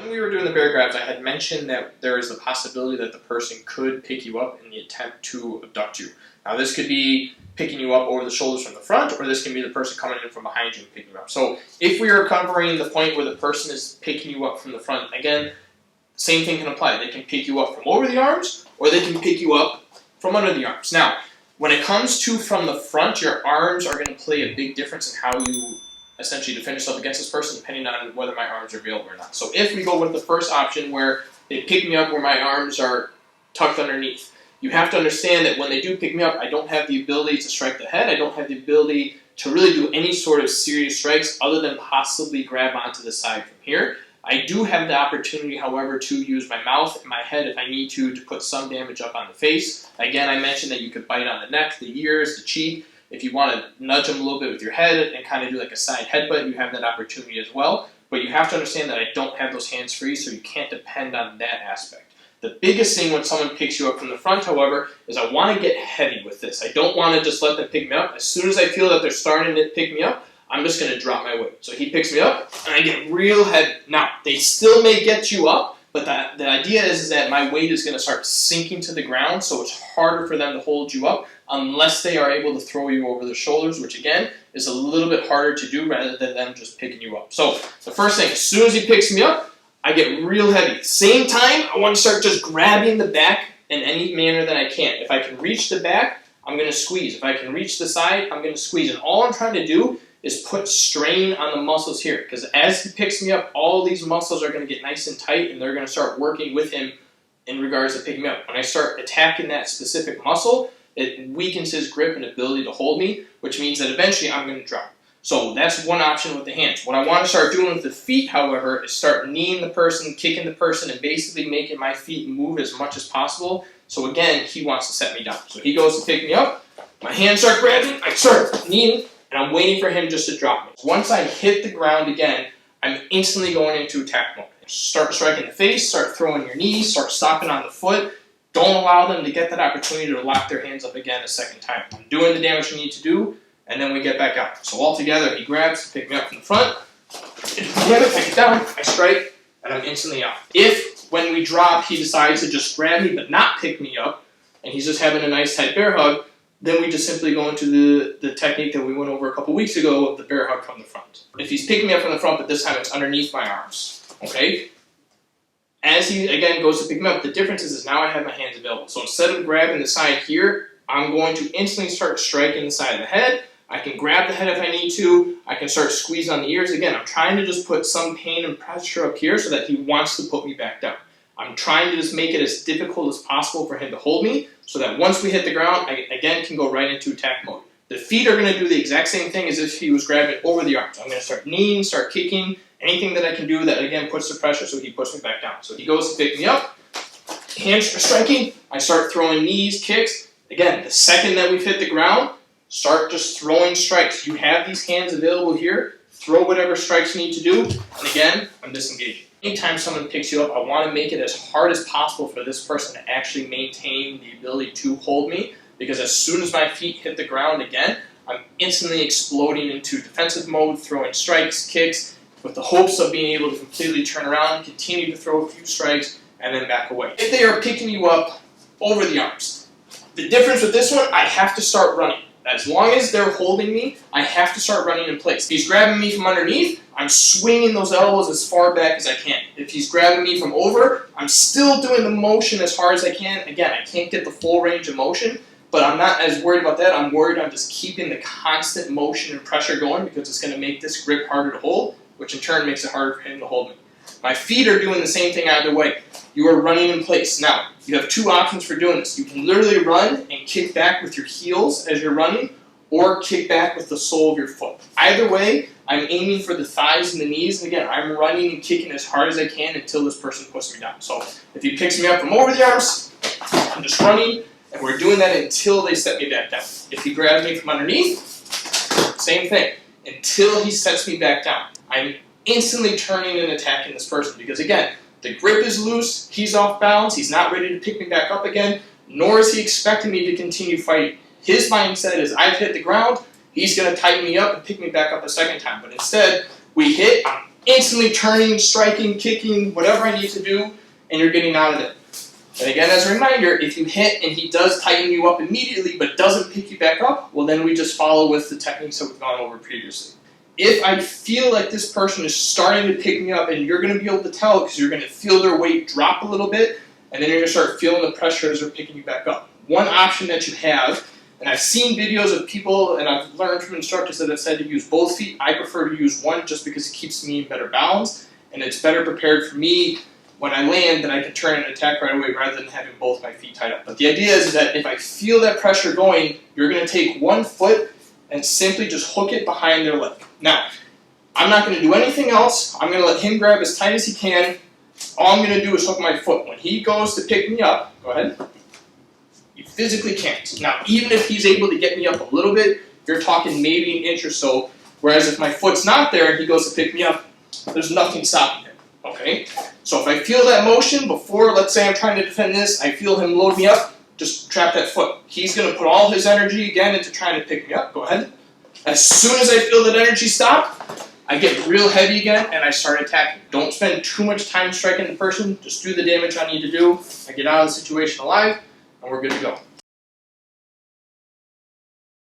When we were doing the bear grabs, I had mentioned that there is the possibility that the person could pick you up in the attempt to abduct you. Now this could be picking you up over the shoulders from the front, or this can be the person coming in from behind you and picking you up. So if we are covering the point where the person is picking you up from the front, again, same thing can apply. They can pick you up from over the arms, or they can pick you up from under the arms. Now, when it comes to from the front, your arms are going to play a big difference in how you essentially defend yourself against this person, depending on whether my arms are available or not. So if we go with the first option where they pick me up where my arms are tucked underneath, you have to understand that when they do pick me up, I don't have the ability to strike the head. I don't have the ability to really do any sort of serious strikes other than possibly grab onto the side from here. I do have the opportunity, however, to use my mouth and my head if I need to put some damage up on the face. Again, I mentioned that you could bite on the neck, the ears, the cheek. If you want to nudge them a little bit with your head and kind of do like a side headbutt, you have that opportunity as well. But you have to understand that I don't have those hands free, so you can't depend on that aspect. The biggest thing when someone picks you up from the front, however, is I want to get heavy with this. I don't want to just let them pick me up. As soon as I feel that they're starting to pick me up, I'm just going to drop my weight. So he picks me up, and I get real heavy. Now, they still may get you up, but the idea is that my weight is going to start sinking to the ground, so it's harder for them to hold you up unless they are able to throw you over their shoulders, which again is a little bit harder to do rather than them just picking you up. So the first thing, as soon as he picks me up, I get real heavy. Same time, I want to start just grabbing the back in any manner that I can. If I can reach the back, I'm going to squeeze. If I can reach the side, I'm going to squeeze. And all I'm trying to do is put strain on the muscles here, because as he picks me up, all these muscles are going to get nice and tight, and they're going to start working with him in regards to picking me up. When I start attacking that specific muscle, it weakens his grip and ability to hold me, which means that eventually I'm going to drop. So that's one option with the hands. What I want to start doing with the feet, however, is start kneeing the person, kicking the person, and basically making my feet move as much as possible. So again, he wants to set me down. So he goes to pick me up, my hands start grabbing, I start kneeing, and I'm waiting for him just to drop me. Once I hit the ground again, I'm instantly going into attack mode. Start striking the face, start throwing your knees, start stopping on the foot. Don't allow them to get that opportunity to lock their hands up again a second time. I'm doing the damage we need to do, and then we get back out. So all together, he grabs, pick me up from the front, grab it, pick it down, I strike, and I'm instantly out. If, when we drop, he decides to just grab me but not pick me up, and he's just having a nice tight bear hug, then we just simply go into the technique that we went over a couple weeks ago of the bear hug from the front. If he's picking me up from the front, but this time it's underneath my arms, okay? As he, again, goes to pick me up, the difference is now I have my hands available. So instead of grabbing the side here, I'm going to instantly start striking the side of the head. I can grab the head if I need to. I can start squeezing on the ears. Again, I'm trying to just put some pain and pressure up here so that he wants to put me back down. I'm trying to just make it as difficult as possible for him to hold me so that once we hit the ground, I, again, can go right into attack mode. The feet are going to do the exact same thing as if he was grabbing over the arms. I'm going to start kneeing, start kicking, anything that I can do that, again, puts the pressure so he puts me back down. So he goes to pick me up, hands are striking, I start throwing knees, kicks. Again, the second that we've hit the ground, start just throwing strikes. You have these hands available here, throw whatever strikes you need to do, and again, I'm disengaging. Anytime someone picks you up, I want to make it as hard as possible for this person to actually maintain the ability to hold me, because as soon as my feet hit the ground again, I'm instantly exploding into defensive mode, throwing strikes, kicks, with the hopes of being able to completely turn around, continue to throw a few strikes, and then back away. If they are picking you up over the arms, the difference with this one, I have to start running. As long as they're holding me, I have to start running in place. If he's grabbing me from underneath, I'm swinging those elbows as far back as I can. If he's grabbing me from over, I'm still doing the motion as hard as I can. Again, I can't get the full range of motion, but I'm not as worried about that. I'm worried on just keeping the constant motion and pressure going because it's going to make this grip harder to hold, which in turn makes it harder for him to hold me. My feet are doing the same thing either way. You are running in place. Now, you have two options for doing this. You can literally run and kick back with your heels as you're running, or kick back with the sole of your foot. Either way, I'm aiming for the thighs and the knees, and again, I'm running and kicking as hard as I can until this person puts me down. So if he picks me up from over the arms, I'm just running, and we're doing that until they set me back down. If he grabs me from underneath, same thing, until he sets me back down. I'm instantly turning and attacking this person because, again, the grip is loose, he's off balance, he's not ready to pick me back up again, nor is he expecting me to continue fighting. His mindset is, I've hit the ground, he's going to tighten me up and pick me back up a second time. But instead, we hit, I'm instantly turning, striking, kicking, whatever I need to do, and you're getting out of it. And again, as a reminder, if you hit and he does tighten you up immediately but doesn't pick you back up, well then we just follow with the techniques that we've gone over previously. If I feel like this person is starting to pick me up, and you're going to be able to tell because you're going to feel their weight drop a little bit, and then you're going to start feeling the pressure as they're picking you back up. One option that you have, and I've seen videos of people, and I've learned from instructors that have said to use both feet. I prefer to use one just because it keeps me in better balance, and it's better prepared for me when I land, then I can turn and attack right away rather than having both my feet tied up. But the idea is that if I feel that pressure going, you're going to take one foot and simply just hook it behind their leg. Now, I'm not going to do anything else. I'm going to let him grab as tight as he can. All I'm going to do is hook my foot. When he goes to pick me up, go ahead. You physically can't. Now, even if he's able to get me up a little bit, you're talking maybe an inch or so. Whereas if my foot's not there and he goes to pick me up, there's nothing stopping him. Okay? So if I feel that motion before, let's say I'm trying to defend this, I feel him load me up, just trap that foot. He's going to put all his energy again into trying to pick me up. Go ahead. As soon as I feel that energy stop, I get real heavy again and I start attacking. Don't spend too much time striking the person. Just do the damage I need to do. I get out of the situation alive, and we're good to go.